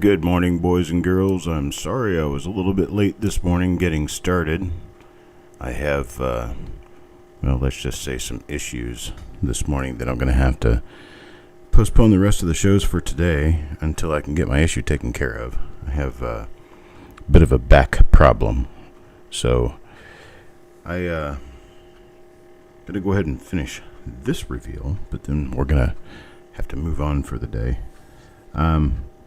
Good morning, boys and girls. I'm sorry I was a little bit late this morning getting started. I have, let's just say some issues this morning that I'm going to have to postpone the rest of the shows for today until I can get my issue taken care of. I have a bit of a back problem. So, I going to go ahead and finish this reveal, but then we're going to have to move on for the day.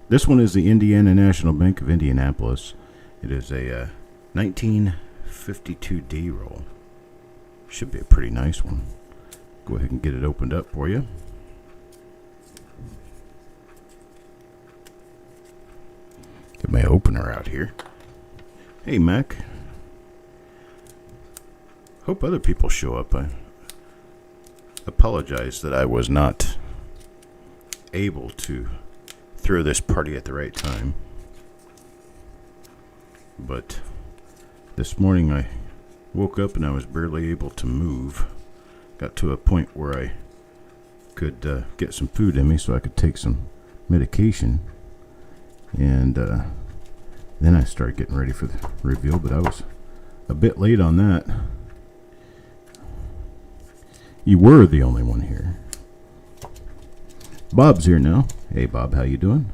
This one is the Indiana National Bank of Indianapolis. It is a 1952D roll. Should be a pretty nice one. Go ahead and get it opened up for you. Get my opener out here. Hey, Mac. Hope other people show up. I apologize that I was not able to throw this party at the right time. But this morning I woke up and I was barely able to move. Got to a point where I could get some food in me so I could take some medication. And then I started getting ready for the reveal, but I was a bit late on that. You were the only one here. Bob's here now. Hey, Bob, how you doing?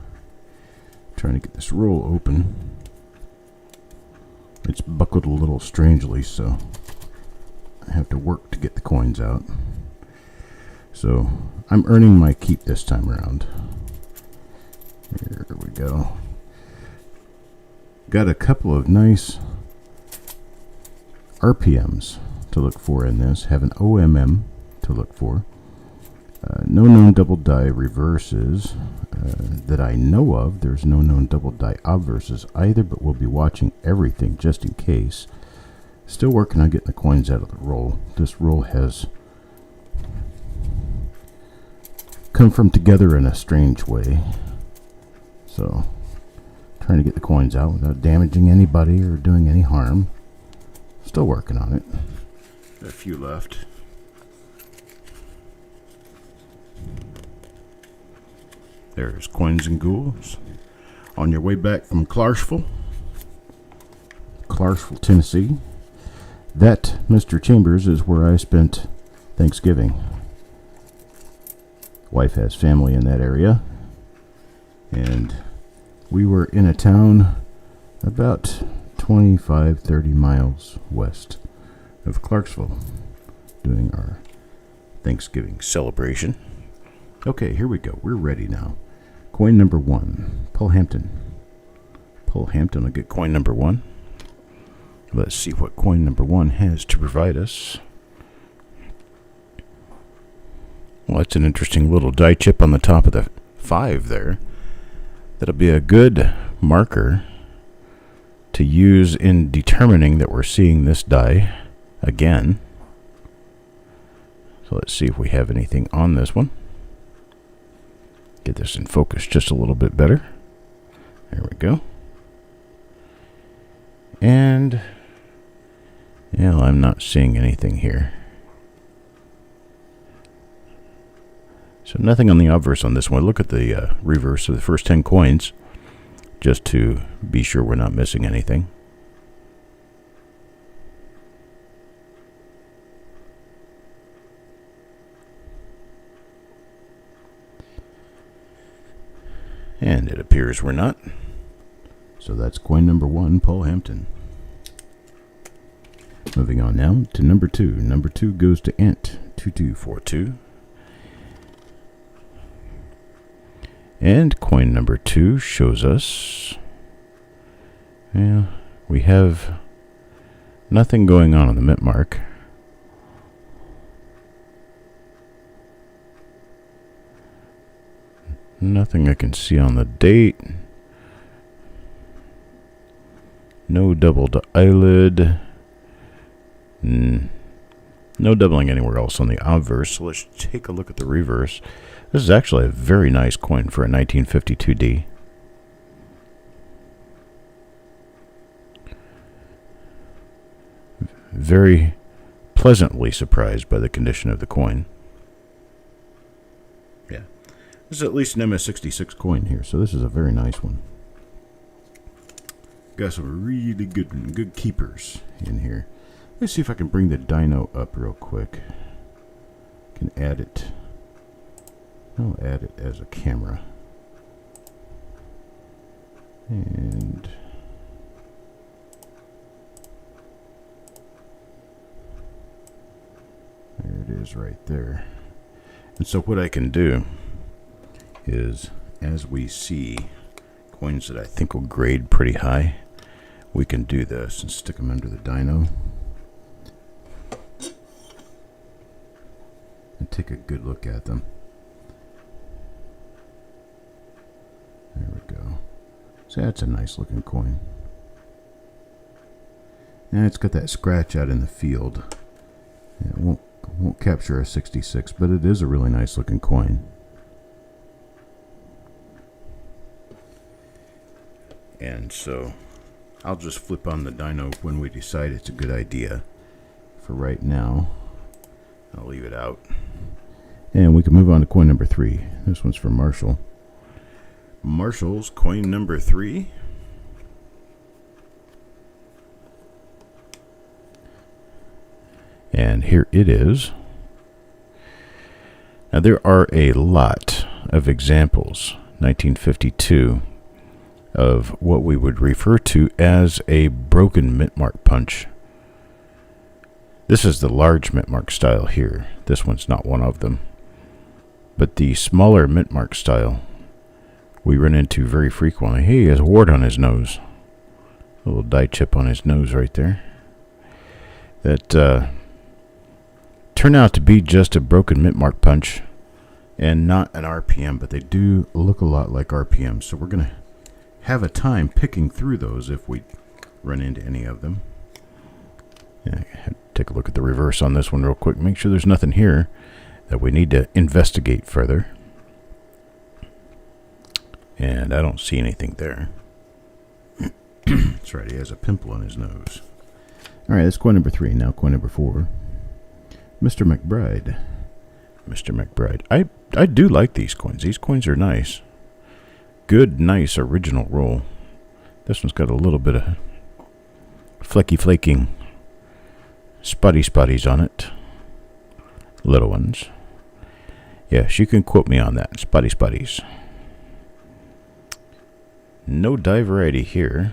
Trying to get this roll open. It's buckled a little strangely, so I have to work to get the coins out. So I'm earning my keep this time around. Here we go. Got a couple of nice RPMs to look for in this. Have an OMM to look for. No known double die reverses that I know of. There's no known double die obverses either, but we'll be watching everything just in case. Still working on getting the coins out of the roll. This roll has come from together in a strange way. So, trying to get the coins out without damaging anybody or doing any harm. Still working on it. Got a few left. There's coins and ghouls. On your way back from Clarksville, Tennessee. That, Mr. Chambers, is where I spent Thanksgiving. Wife has family in that area. And we were in a town about 25-30 miles west of Clarksville doing our Thanksgiving celebration. Okay, here we go. We're ready now. Coin number 1. Paul Hampton. Paul Hampton will get coin number 1. Let's see what coin number 1 has to provide us. Well, that's an interesting little die chip on the top of the 5 there. That'll be a good marker to use in determining that we're seeing this die again. So let's see if we have anything on this one. Get this in focus just a little bit better. There we go. And yeah, I'm not seeing anything here. So nothing on the obverse on this one. Look at the reverse of the first 10 coins just to be sure we're not missing anything. And it appears we're not. So that's coin number 1, Paul Hampton. Moving on now to number 2. Number 2 goes to Ant 2242. And coin number 2 shows us, yeah, we have nothing going on the mint mark. Nothing I can see on the date. No doubled eyelid. No doubling anywhere else on the obverse. So let's take a look at the reverse. This is actually a very nice coin for a 1952D. Very pleasantly surprised by the condition of the coin. Yeah. This is at least an MS-66 coin here, so this is a very nice one. got some really good keepers in here. Let's see if I can bring the dyno up real quick. Can add it. I'll add it as a camera. And there it is right there. And so what I can do is, as we see coins that I think will grade pretty high, we can do this and stick them under the dyno and take a good look at them. There we go. So that's a nice looking coin. And it's got that scratch out in the field. It won't capture a 66, but it is a really nice looking coin. And so I'll just flip on the dyno when we decide it's a good idea. For right now, I'll leave it out. And we can move on to coin number 3. This one's for Marshall. Marshall's coin number 3. And here it is. Now there are a lot of examples, 1952, of what we would refer to as a broken mint mark punch. This is the large mint mark style here. This one's not one of them. But the smaller mint mark style we run into very frequently. Hey, he has a wart on his nose. A little die chip on his nose right there. That turn out to be just a broken mint mark punch and not an RPM, but they do look a lot like RPM. So we're going to have a time picking through those if we run into any of them. Yeah, take a look at the reverse on this one real quick. Make sure there's nothing here that we need to investigate further. And I don't see anything there. That's right, he has a pimple on his nose. Alright, that's coin number 3. Now coin number 4. Mr. McBride. Mr. McBride. I do like these coins. These coins are nice. Good, nice, original roll. This one's got a little bit of flaking spotties on it. Little ones. Yes, you can quote me on that. Spotties. No die variety here.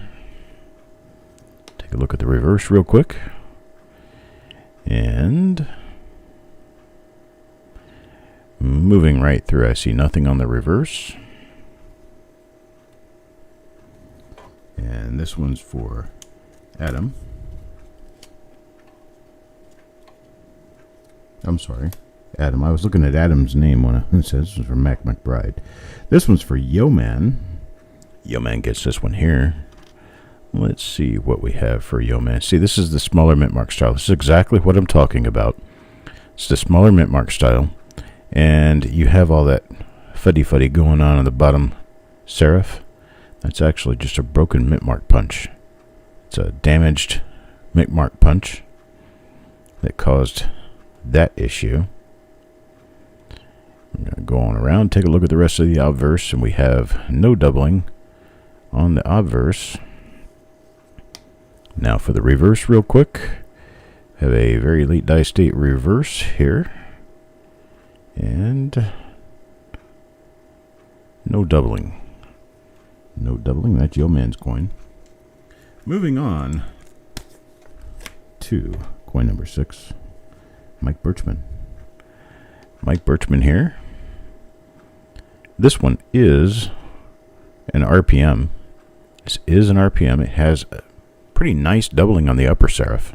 Take a look at the reverse real quick. And moving right through, I see nothing on the reverse. And this one's for Adam. I'm sorry, Adam. I was looking at Adam's name when it says this was for Mac McBride. This one's for Yo-Man. Yo-Man gets this one here. Let's see what we have for Yo-Man. See, this is the smaller mint mark style. This is exactly what I'm talking about. It's the smaller mint mark style. And you have all that fuddy going on the bottom serif. That's actually just a broken mint mark punch. It's a damaged mint mark punch that caused that issue. I'm going to go on around, take a look at the rest of the obverse, and we have no doubling on the obverse. Now for the reverse real quick. Have a very late die state reverse here. And no doubling. No doubling. That's Yo-Man's coin. Moving on to coin number 6. Mike Birchman. Mike Birchman here. This one is an RPM. This is an RPM. It has a pretty nice doubling on the upper serif.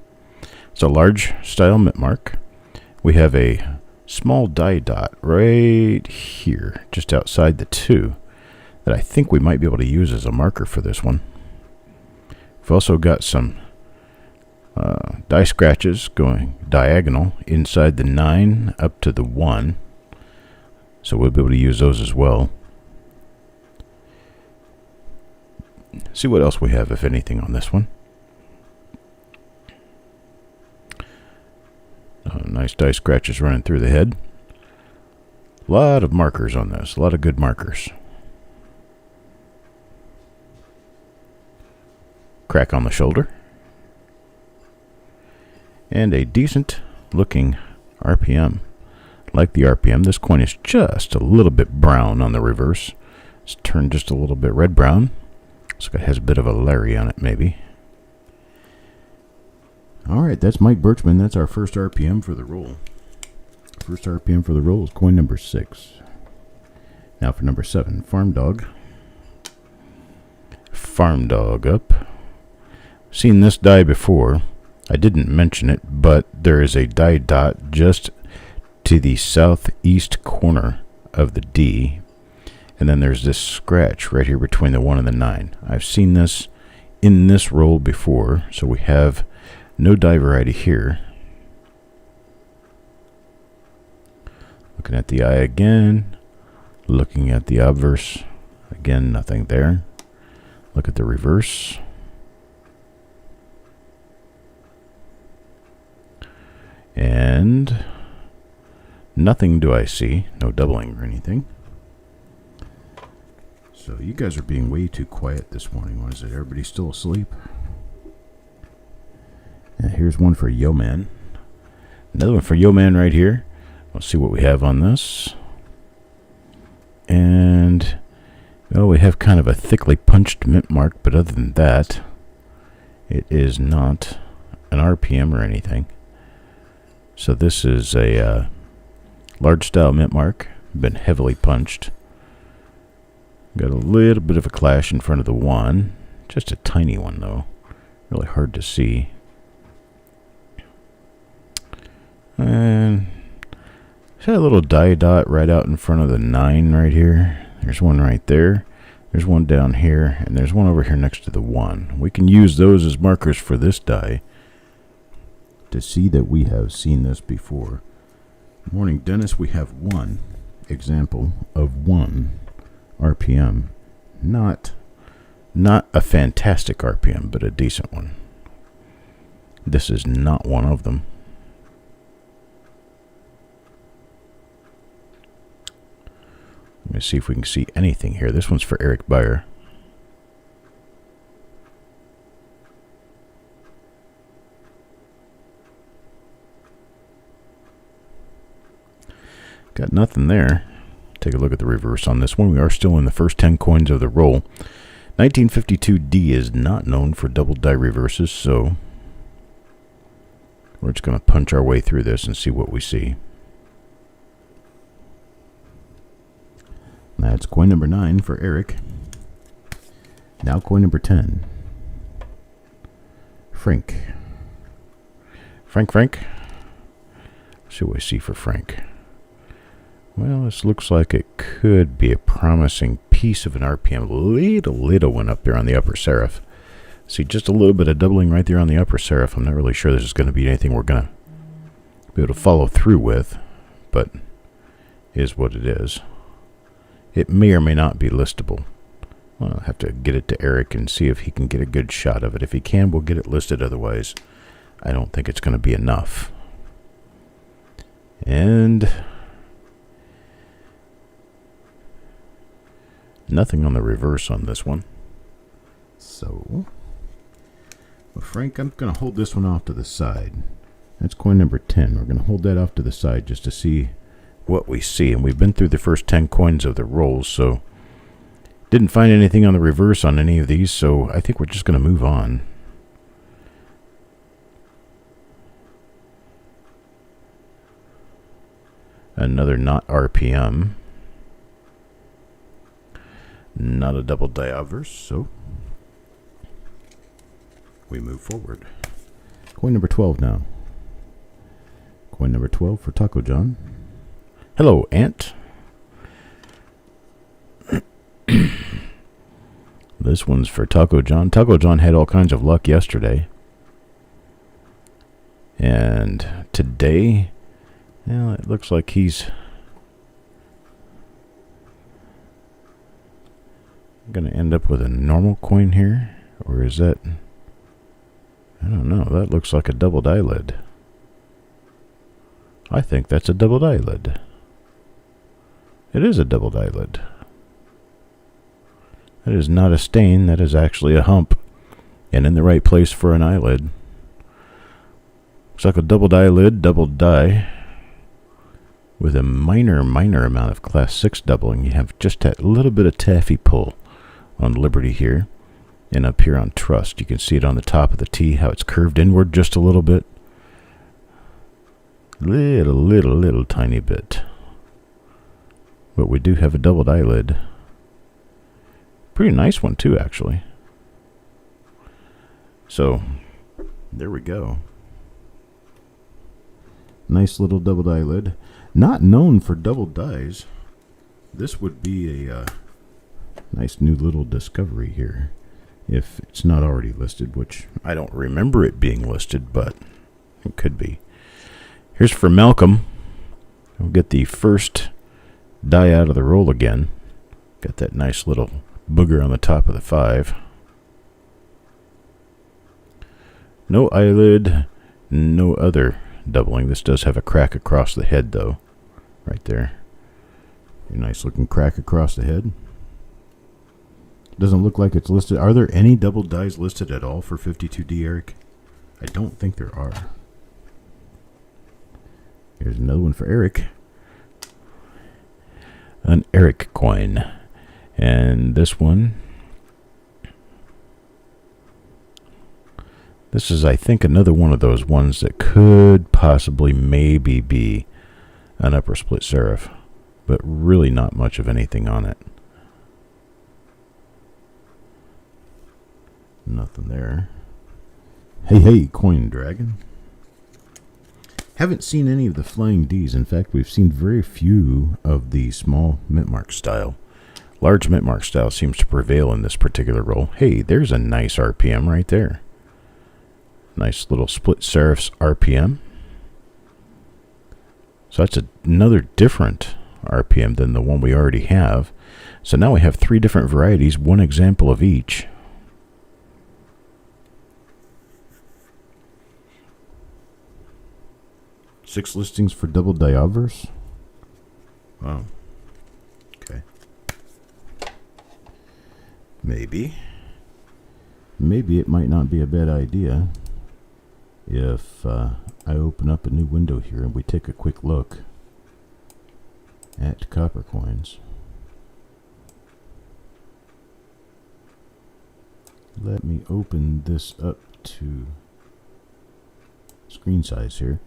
It's a large style mint mark. We have a small die dot right here, just outside the 2, that I think we might be able to use as a marker for this one. We've also got some die scratches going diagonal inside the 9 up to the 1. So we'll be able to use those as well. See what else we have, if anything, on this one. Nice die scratches running through the head. A lot of markers on this. A lot of good markers. crack on the shoulder. And a decent looking RPM. Like the RPM, this coin is just a little bit brown on the reverse. It's turned just a little bit red-brown. So it has a bit of a Larry on it, maybe. Alright, that's Mike Birchman. That's our first RPM for the roll. First RPM for the roll is coin number 6. Now for number 7, Farm Dog. Farm Dog up. Seen this die before. I didn't mention it, but there is a die dot just to the southeast corner of the D. And then there's this scratch right here between the 1 and the 9. I've seen this in this roll before, so we have no die variety here. Looking at the eye again. Looking at the obverse. Again, nothing there. Look at the reverse. And nothing do I see. No doubling or anything. So you guys are being way too quiet this morning. What is it? Everybody still asleep? And here's one for Yo Man. Another one for Yo Man right here. Let's see what we have on this. And well, we have kind of a thickly punched mint mark, but other than that, it is not an RPM or anything. So this is a large style mint mark, been heavily punched. Got a little bit of a clash in front of the 1, just a tiny one though, really hard to see. And got a little die dot right out in front of the 9 right here. There's one right there. There's one down here, and there's one over here next to the 1. We can use those as markers for this die to see that we have seen this before. Morning, Dennis. We have one example of 1 RPM. Not a fantastic RPM, but a decent one. This is not one of them. Let me see if we can see anything here. This one's for Eric Beyer. Got nothing there. Take a look at the reverse on this one. We are still in the first 10 coins of the roll. 1952D is not known for double die reverses, so we're just going to punch our way through this and see what we see. That's coin number 9 for Eric. Now coin number 10. Frank. Frank. Let's see what we see for Frank. Well, this looks like it could be a promising piece of an RPM. Little one up there on the upper serif. See, just a little bit of doubling right there on the upper serif. I'm not really sure this is going to be anything we're going to be able to follow through with, but is what it is. It may or may not be listable. Well, I'll have to get it to Eric and see if he can get a good shot of it. If he can, we'll get it listed. Otherwise, I don't think it's going to be enough. And nothing on the reverse on this one. So, well, Frank, I'm going to hold this one off to the side. That's coin number 10. We're going to hold that off to the side just to see what we see. And we've been through the first 10 coins of the rolls, so didn't find anything on the reverse on any of these, so I think we're just going to move on. Another not RPM. Not a double die obverse, so we move forward. Coin number 12 now. Coin number 12 for Taco John. Hello, Ant. This one's for Taco John. Taco John had all kinds of luck yesterday. And today, well, it looks like he's going to end up with a normal coin here. Or is that, I don't know, that looks like a double die lid. I think that's a double die lid. It is a double die lid. That is not a stain, that is actually a hump and in the right place for an eyelid. Looks like a double die lid, double die, with a minor amount of class 6 doubling. You have just that little bit of taffy pull on Liberty here, and up here on Trust. You can see it on the top of the T, how it's curved inward just a little bit. Little tiny bit. But we do have a double die lid. Pretty nice one too, actually. So, there we go. Nice little double die lid. Not known for double dies. This would be a nice new little discovery here, if it's not already listed, which I don't remember it being listed, but it could be. Here's for Malcolm. We'll get the first die out of the roll again. Got that nice little booger on the top of the 5. No eyelid, no other doubling. This does have a crack across the head, though, right there. A nice looking crack across the head. Doesn't look like it's listed. Are there any double dies listed at all for 52D, Eric? I don't think there are. Here's another one for Eric. An Eric coin. And this one, this is, I think, another one of those ones that could possibly maybe be an upper split serif, but really not much of anything on it. Nothing there. Hey, Coin Dragon. Haven't seen any of the Flying Ds. In fact, we've seen very few of the small mint mark style. Large mint mark style seems to prevail in this particular roll. Hey, there's a nice RPM right there. Nice little split serifs RPM. So that's another different RPM than the one we already have. So now we have 3 different varieties, 1 example of each. Six listings for double die obverse. Wow. Okay. Maybe it might not be a bad idea if I open up a new window here and we take a quick look at copper coins. Let me open this up to screen size here.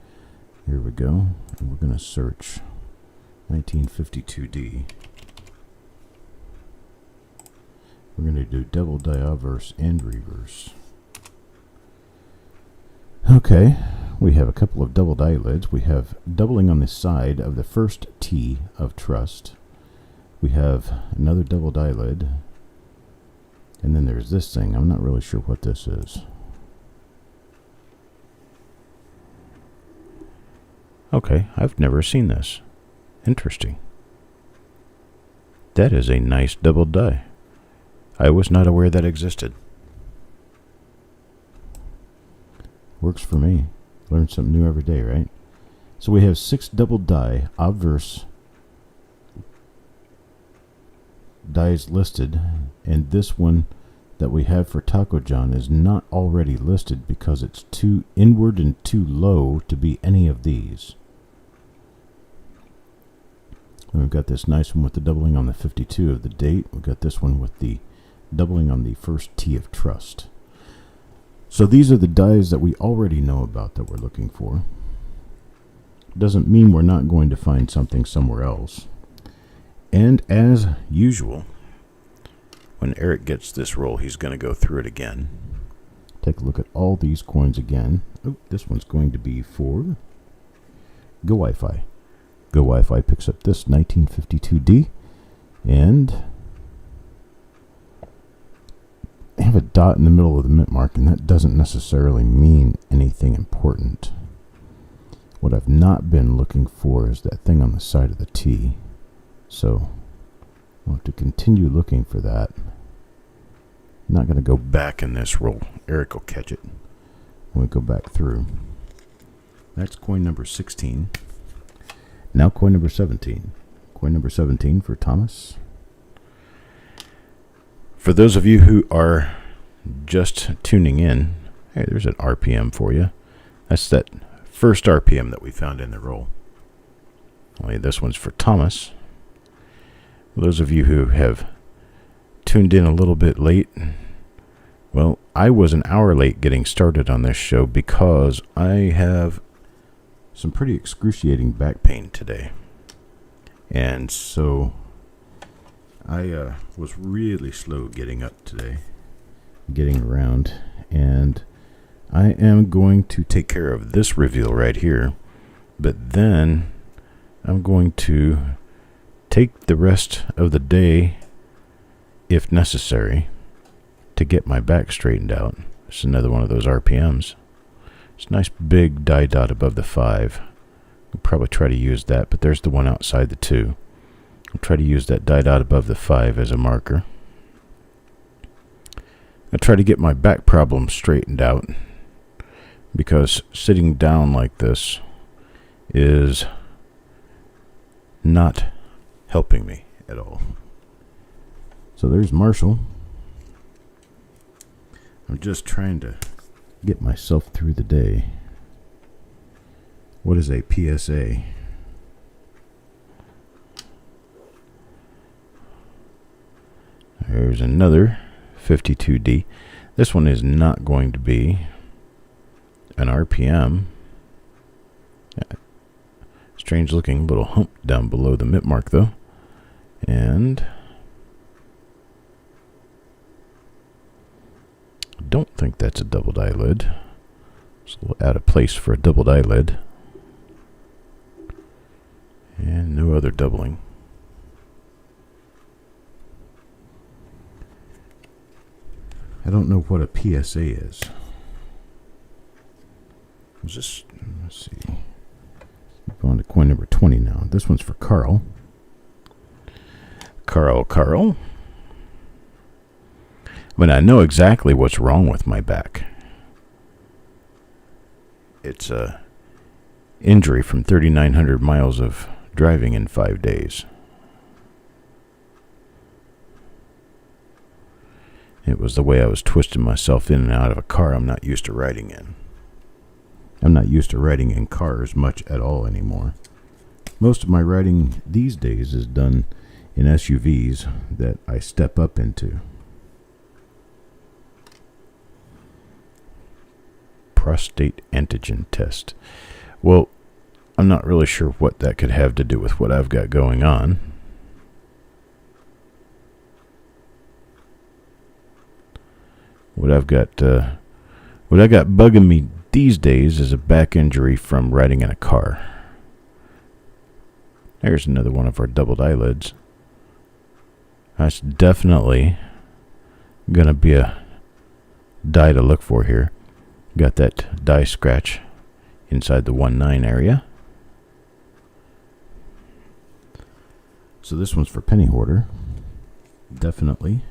Here we go, and we're going to search 1952D. We're going to do double die obverse and reverse. Okay, we have a couple of double die lids. We have doubling on the side of the first T of Trust. We have another double die lid. And then there's this thing. I'm not really sure what this is. Okay, I've never seen this. Interesting. That is a nice double die. I was not aware that existed. Works for me. Learn something new every day, right? So we have 6 double die obverse dies listed, and this one that we have for Taco John is not already listed because it's too inward and too low to be any of these. And we've got this nice one with the doubling on the 52 of the date. We've got this one with the doubling on the first T of Trust. So these are the dies that we already know about that we're looking for. Doesn't mean we're not going to find something somewhere else. And as usual, when Eric gets this roll, he's going to go through it again. Take a look at all these coins again. Oh, this one's going to be for Go Wi-Fi. Go Wi-Fi picks up this 1952D, and I have a dot in the middle of the mint mark, and that doesn't necessarily mean anything important. What I've not been looking for is that thing on the side of the T. So I'll have to continue looking for that. I'm not going to go back in this roll. Eric will catch it when we go back through. That's coin number 16. Now coin number 17. Coin number 17 for Thomas. For those of you who are just tuning in, hey, there's an RPM for you. That's that first RPM that we found in the roll. Only this one's for Thomas. Those of you who have tuned in a little bit late, well, I was an hour late getting started on this show because I have some pretty excruciating back pain today. And so I was really slow getting up today, getting around, and I am going to take care of this reveal right here, but then I'm going to take the rest of the day, if necessary, to get my back straightened out. It's another one of those RPMs. It's a nice big die dot above the 5. I'll probably try to use that, but there's the one outside the 2. I'll try to use that die dot above the 5 as a marker. I'll try to get my back problem straightened out, because sitting down like this is not helping me at all. So there's Marshall. I'm just trying to get myself through the day. What is a PSA? There's another 52D. This one is not going to be an RPM. Strange looking little hump down below the mid mark though. And I don't think that's a double eyelid. It's a little out of place for a double eyelid. And no other doubling. I don't know what a PSA is. Let's see. Go on to coin number 20 now. This one's for Carl. Carl. I mean, I know exactly what's wrong with my back. It's a injury from 3,900 miles of driving in 5 days. It was the way I was twisting myself in and out of a car I'm not used to riding in. I'm not used to riding in cars much at all anymore. Most of my riding these days is done in SUVs that I step up into. Prostate antigen test. Well, I'm not really sure what that could have to do with what I've got going on. What I got bugging me these days is a back injury from riding in a car. There's another one of our doubled eyelids. That's definitely gonna be a die to look for here. Got that die scratch inside the 1.9 area. So this one's for penny hoarder. Definitely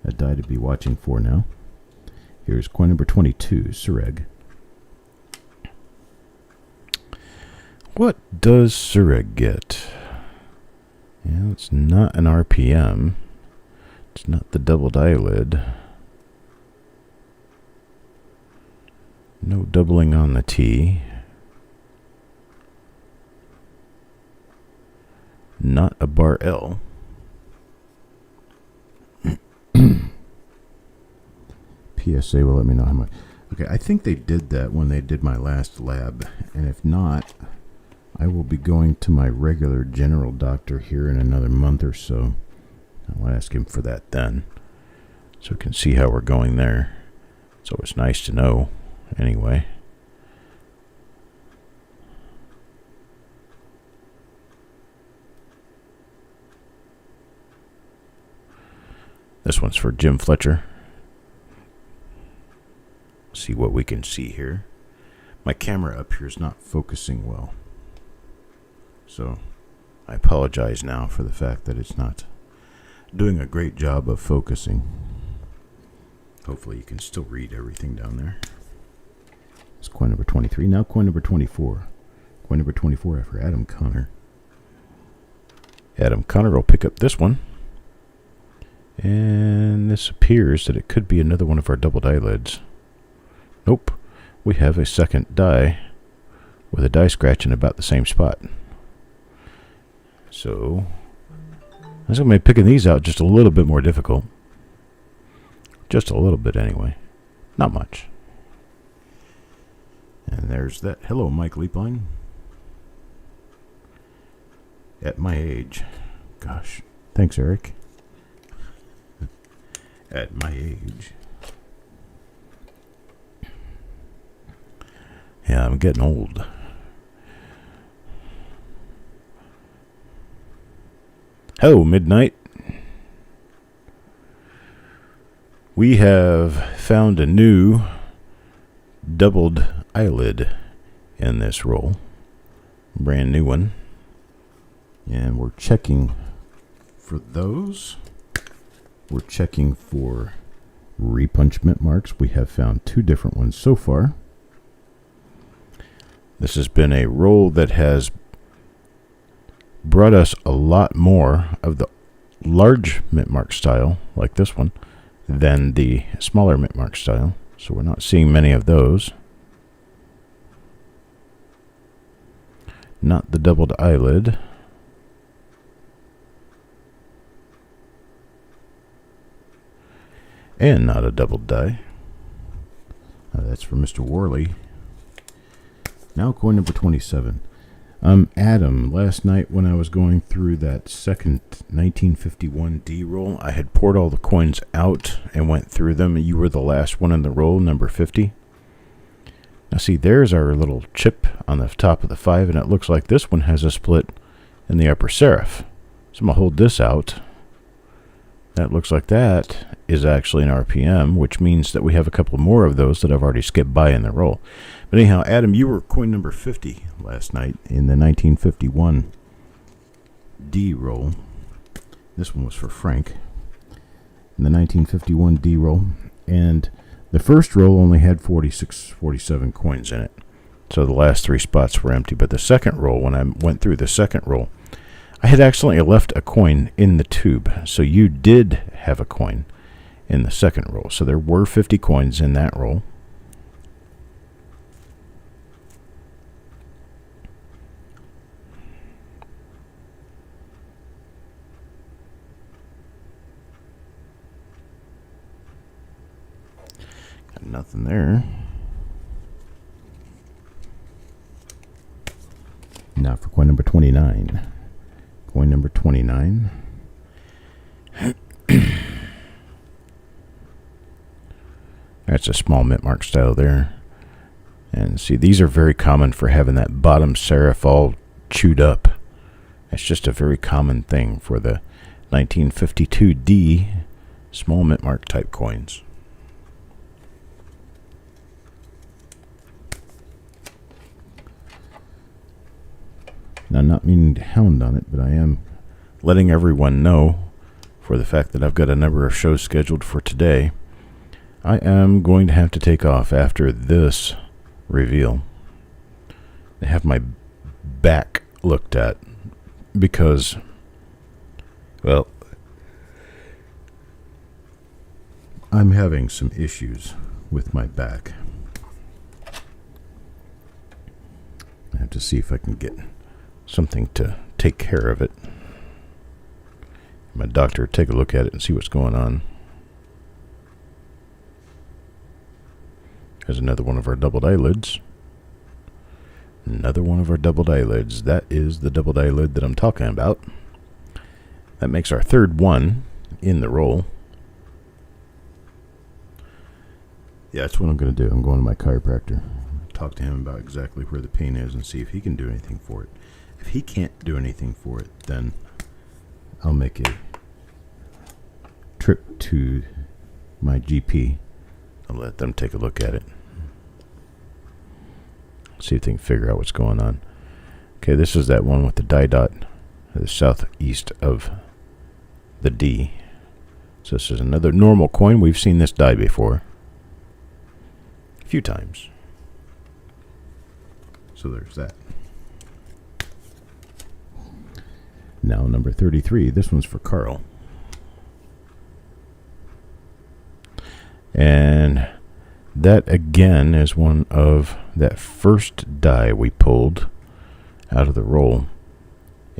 a die to be watching for now. Here's coin number 22, Sureg. What does Sureg get? Yeah, it's not an RPM. It's not the doubled eyelid. No doubling on the T. Not a bar L. PSA will let me know how much. Okay, I think they did that when they did my last lab, and if not, I will be going to my regular general doctor here in another month or so. I'll ask him for that then, so we can see how we're going there. So it's nice to know, anyway. This one's for Jim Fletcher. See what we can see here. My camera up here is not focusing well, so I apologize now for the fact that it's not doing a great job of focusing. Hopefully you can still read everything down there. It's coin number 23. Now coin number 24. Coin number 24 for Adam Connor. Adam Connor will pick up this one. And this appears that it could be another one of our double die lids. Nope. We have a second die with a die scratch in about the same spot. So that's going to make picking these out just a little bit more difficult. Just a little bit anyway. Not much. And there's that. Hello, Mike Leapline. At my age. Gosh. Thanks, Eric. At my age. Yeah, I'm getting old. Oh, midnight. We have found a new doubled eyelid in this roll. Brand new one. And we're checking for those. We're checking for repunchment marks. We have found 2 different ones so far. This has been a roll that has brought us a lot more of the large mint mark style, like this one, than the smaller mint mark style. So we're not seeing many of those. Not the doubled eyelid. And not a double die. That's for Mr. Worley. Now coin number 27. Adam, last night when I was going through that second 1951 D roll, I had poured all the coins out and went through them. You were the last one in the roll, number 50. Now see, there's our little chip on the top of the 5, and it looks like this one has a split in the upper serif. So I'm going to hold this out. That looks like that is actually an RPM, which means that we have a couple more of those that I've already skipped by in the roll. But anyhow, Adam, you were coin number 50 last night in the 1951 D roll. This one was for Frank. In the 1951 D roll. And the first roll only had 47 coins in it. So the last 3 spots were empty. But the second roll, when I went through the second roll, I had accidentally left a coin in the tube. So you did have a coin in the second roll. So there were 50 coins in that roll. Got nothing there. Now for coin number 29. Coin number 29. That's a small mint mark style there. And see, these are very common for having that bottom serif all chewed up. It's just a very common thing for the 1952D small mint mark type coins. Now, not meaning to hound on it, but I am letting everyone know, for the fact that I've got a number of shows scheduled for today, I am going to have to take off after this reveal. I have my back looked at because, well, I'm having some issues with my back. I have to see if I can get something to take care of it. My doctor take a look at it and see what's going on. There's another one of our doubled eyelids. Another one of our doubled eyelids. That is the doubled eyelid that I'm talking about. That makes our third one in the roll. Yeah, that's what I'm going to do. I'm going to my chiropractor. Talk to him about exactly where the pain is and see if he can do anything for it. If he can't do anything for it, then I'll make a trip to my GP. I'll let them take a look at it. See if they can figure out what's going on. Okay, this is that one with the die dot to the southeast of the D. So this is another normal coin. We've seen this die before a few times. So there's that. Now number 33. This one's for Carl. And that again is one of that first die we pulled out of the roll.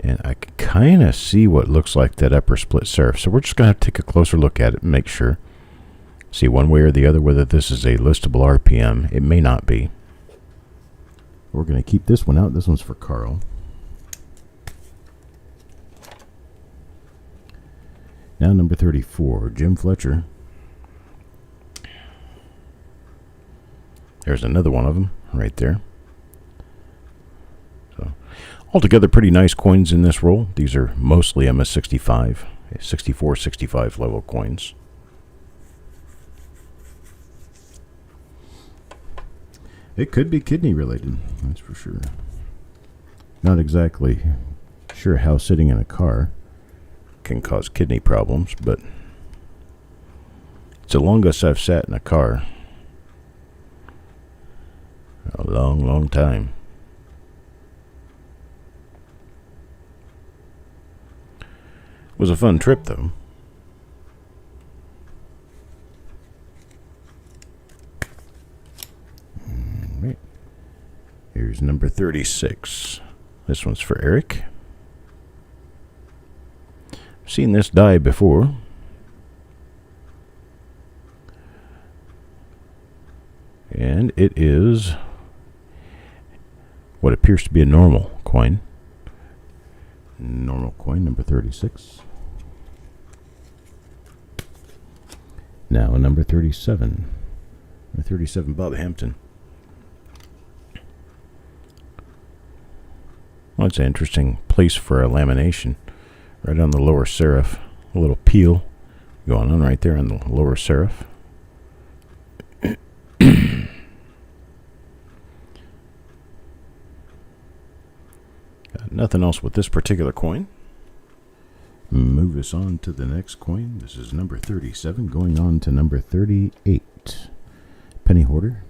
And I can kind of see what looks like that upper split serif. So we're just going to have to take a closer look at it and make sure. See one way or the other whether this is a listable RPM. It may not be. We're going to keep this one out. This one's for Carl. Now number 34, Jim Fletcher. There's another one of them right there. So, altogether pretty nice coins in this roll. These are mostly MS65, 64, 65 level coins. It could be kidney related, that's for sure. Not exactly sure how sitting in a car can cause kidney problems, but it's the longest I've sat in a car. A long, long time. It was a fun trip, though. Right. Here's number 36. This one's for Eric. I've seen this die before. And it is what appears to be a normal coin. Normal coin, number 36. Now, number 37. Number 37, Bob Hampton. Well, it's an interesting place for a lamination. Right on the lower serif. A little peel going on right there on the lower serif. Got nothing else with this particular coin. Move us on to the next coin. This is number 37, going on to number 38. Penny Hoarder.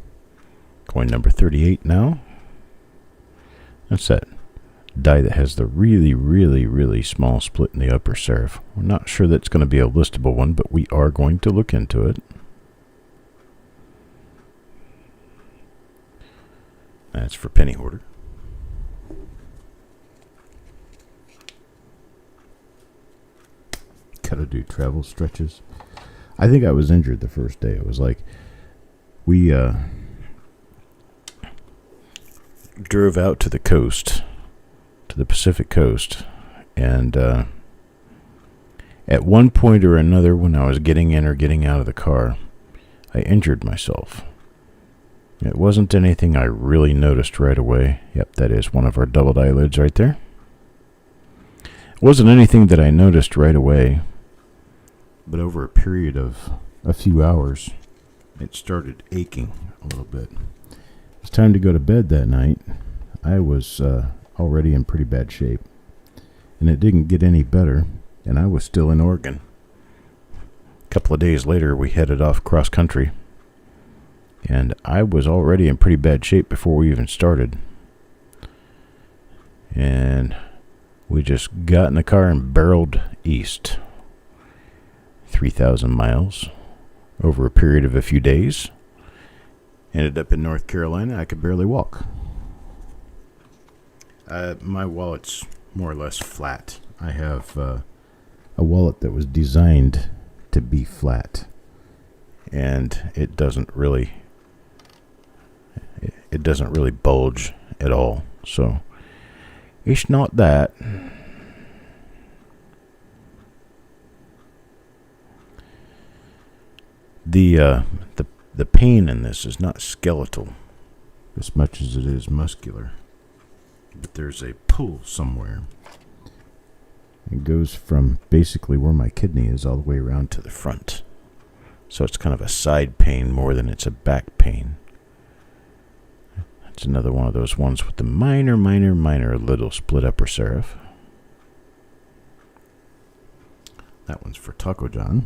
Coin number 38 now. That's that die that has the really, really, really small split in the upper serif. We're not sure that's going to be a listable one, but we are going to look into it. That's for Penny Hoarder. Gotta do travel stretches. I think I was injured the first day. It was like we drove out to the coast, to the Pacific coast, and at one point or another when I was getting in or getting out of the car, I injured myself. It wasn't anything I really noticed right away. Yep, that is one of our doubled eyelids right there. It wasn't anything that I noticed right away, but over a period of a few hours, it started aching a little bit. It was time to go to bed that night. I was already in pretty bad shape, and it didn't get any better, and I was still in Oregon. A couple of days later, we headed off cross country, and I was already in pretty bad shape before we even started. And we just got in the car and barreled east. 3,000 miles over a period of a few days. Ended up in North Carolina. I could barely walk. My wallet's more or less flat. I have a wallet that was designed to be flat, and it doesn't really bulge at all. So it's not that. The pain in this is not skeletal as much as it is muscular, but there's a pull somewhere. It goes from basically where my kidney is all the way around to the front, so it's kind of a side pain more than it's a back pain. That's another one of those ones with the minor little split upper serif. That one's for Taco John.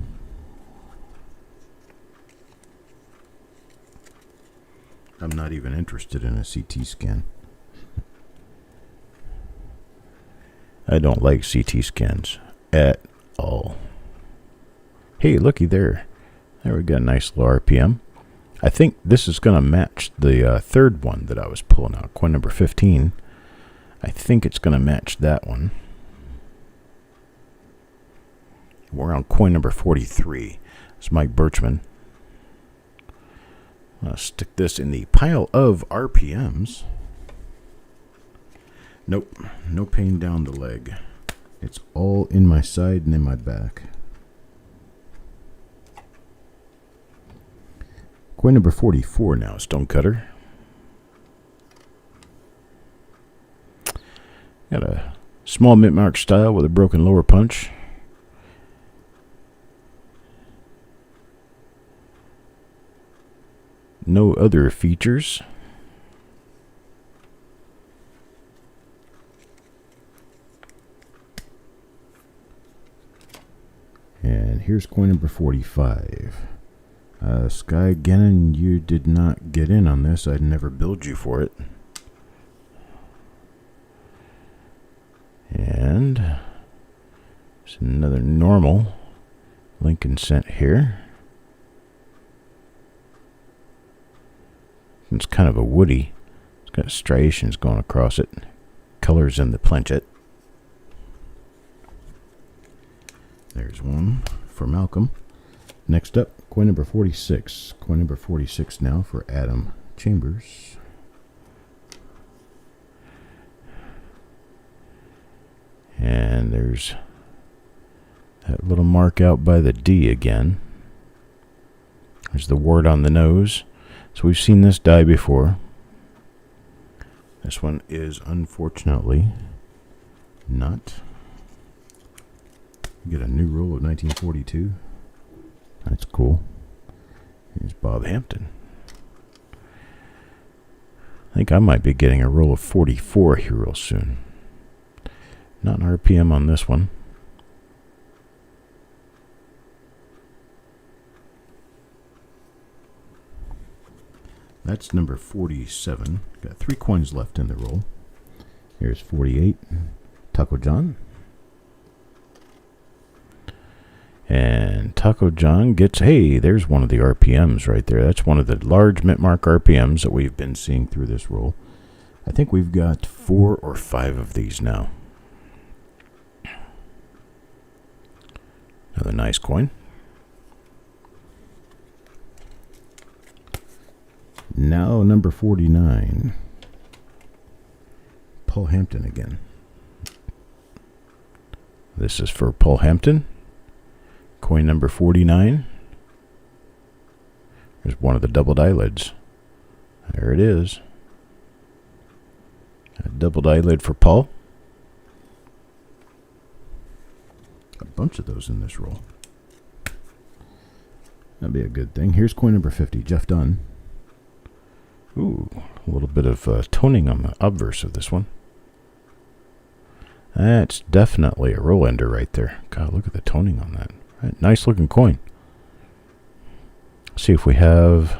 I'm not even interested in a CT scan. I don't like CT scans at all. Hey, looky there. There we got a nice low RPM. I think this is going to match the third one that I was pulling out, coin number 15. I think it's going to match that one. We're on coin number 43. It's Mike Birchman. I'll stick this in the pile of RPMs. Nope, no pain down the leg. It's all in my side and in my back. Coin number 44 now, Stonecutter. Got a small mint mark style with a broken lower punch. No other features. And here's coin number 45. Sky Gannon, you did not get in on this. I'd never billed you for it. And there's another normal Lincoln cent here. It's kind of a woody. It's got striations going across it. Colors in the planchet. There's one for Malcolm. Next up, coin number 46. Coin number 46 now for Adam Chambers. And there's that little mark out by the D again. There's the wart on the nose. So we've seen this die before. This one is unfortunately not. We get a new roll of 1942. That's cool. Here's Bob Hampton. I think I might be getting a roll of 44 here real soon. Not an RPM on this one. That's number 47. Got 3 coins left in the roll. Here's 48. Taco John. And Taco John gets, hey, there's one of the RPMs right there. That's one of the large mint mark RPMs that we've been seeing through this roll. I think we've got 4 or 5 of these now. Another nice coin. Now number 49. Paul Hampton again. This is for Paul Hampton. Coin number 49. There's one of the doubled eyelids. There it is. A doubled eyelid for Paul. A bunch of those in this roll. That'd be a good thing. Here's coin number 50, Jeff Dunn. Ooh, a little bit of toning on the obverse of this one. That's definitely a roll ender right there. God, look at the toning on that. Right, nice looking coin. Let's see if we have...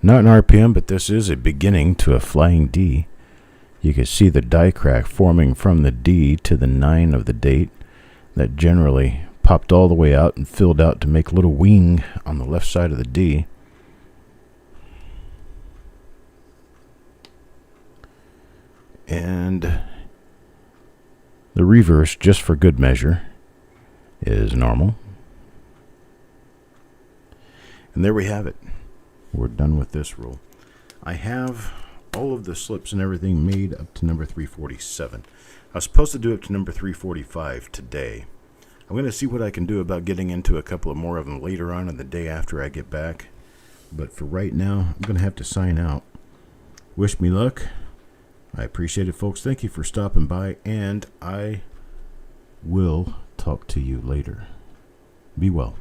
Not an RPM, but this is a beginning to a flying D. You can see the die crack forming from the D to the 9 of the date. That generally popped all the way out and filled out to make a little wing on the left side of the D. And the reverse, just for good measure, is normal. And there we have it. We're done with this roll. I have all of the slips and everything made up to number 347. I was supposed to do up to number 345 today. I'm going to see what I can do about getting into a couple of more of them later on in the day after I get back. But for right now, I'm going to have to sign out. Wish me luck. I appreciate it, folks. Thank you for stopping by, and I will talk to you later. Be well.